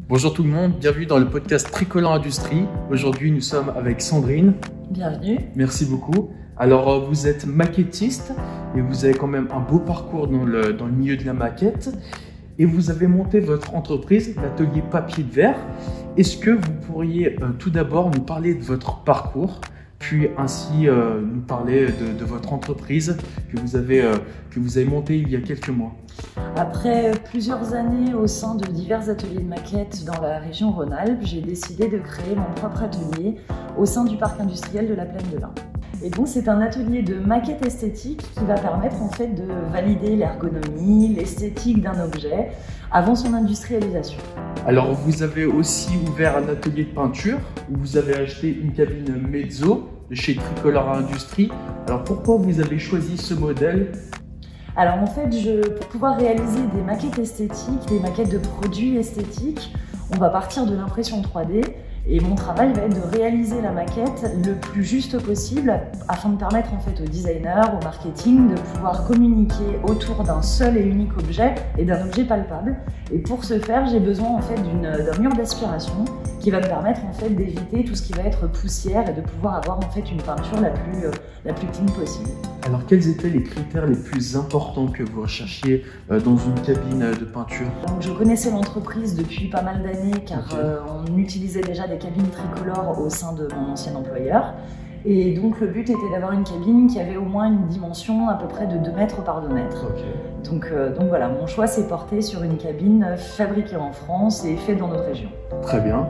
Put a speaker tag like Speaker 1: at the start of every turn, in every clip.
Speaker 1: Bonjour tout le monde, bienvenue dans le podcast Tricolore Industrie. Aujourd'hui, nous sommes avec Sandrine.
Speaker 2: Bienvenue.
Speaker 1: Merci beaucoup. Alors, vous êtes maquettiste et vous avez quand même un beau parcours dans le milieu de la maquette. Et vous avez monté votre entreprise, l'atelier Papier de Verre. Est-ce que vous pourriez tout d'abord nous parler de votre parcours, puis ainsi nous parler de votre entreprise que vous avez montée il y a quelques mois?
Speaker 2: Après plusieurs années au sein de divers ateliers de maquette dans la région Rhône-Alpes, j'ai décidé de créer mon propre atelier au sein du parc industriel de la Plaine de l'Ain. Et donc c'est un atelier de maquette esthétique qui va permettre en fait de valider l'ergonomie, l'esthétique d'un objet avant son industrialisation.
Speaker 1: Alors vous avez aussi ouvert un atelier de peinture où vous avez acheté une cabine Mezzo de chez Tricolore Industrie. Alors pourquoi vous avez choisi ce modèle?
Speaker 2: Alors en fait, pour pouvoir réaliser des maquettes esthétiques, des maquettes de produits esthétiques, on va partir de l'impression 3D et mon travail va être de réaliser la maquette le plus juste possible afin de permettre en fait aux designers, au marketing de pouvoir communiquer autour d'un seul et unique objet et d'un objet palpable. Et pour ce faire, j'ai besoin en fait d'un mur d'aspiration qui va me permettre en fait d'éviter tout ce qui va être poussière et de pouvoir avoir en fait une peinture la plus clean possible.
Speaker 1: Alors quels étaient les critères les plus importants que vous recherchiez dans une cabine de peinture?
Speaker 2: Donc, je connaissais l'entreprise depuis pas mal d'années car on utilisait déjà des cabines tricolores au sein de mon ancien employeur. Et donc le but était d'avoir une cabine qui avait au moins une dimension à peu près de 2 mètres par 2 mètres.
Speaker 1: Okay.
Speaker 2: Donc voilà, mon choix s'est porté sur une cabine fabriquée en France et faite dans notre région.
Speaker 1: Très bien.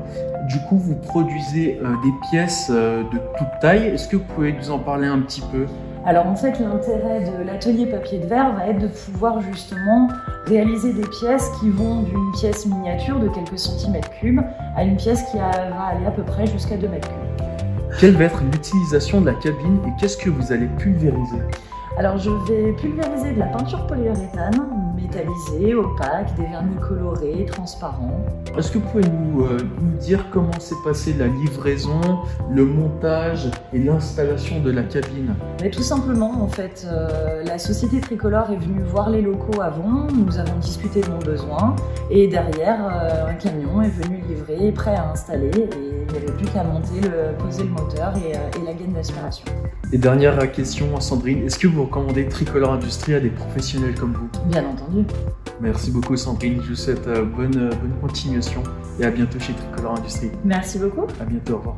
Speaker 1: Du coup, vous produisez des pièces de toute taille. Est-ce que vous pouvez nous en parler un petit peu?
Speaker 2: Alors en fait, l'intérêt de l'atelier Papier de Verre va être de pouvoir justement réaliser des pièces qui vont d'une pièce miniature de quelques centimètres cubes à une pièce qui va aller à peu près jusqu'à 2 mètres cubes.
Speaker 1: Quelle va être l'utilisation de la cabine et qu'est-ce que vous allez pulvériser?
Speaker 2: Alors je vais pulvériser de la peinture polyuréthane, métallisée, opaque, des vernis colorés, transparents.
Speaker 1: Est-ce que vous pouvez nous dire comment s'est passée la livraison, le montage et l'installation de la cabine?
Speaker 2: Mais tout simplement, en fait, la société Tricolore est venue voir les locaux avant, nous avons discuté de nos besoins et derrière, un camion est venu livrer, prêt à installer et il n'y avait plus qu'à monter, poser le moteur et la gaine d'aspiration.
Speaker 1: Et dernière question, Sandrine, est-ce que vous recommandez Tricolore Industrie à des professionnels comme vous?
Speaker 2: Bien entendu.
Speaker 1: Merci beaucoup Sandrine, je vous souhaite bonne continuation et à bientôt chez Tricolore Industrie.
Speaker 2: Merci beaucoup.
Speaker 1: À bientôt, au revoir.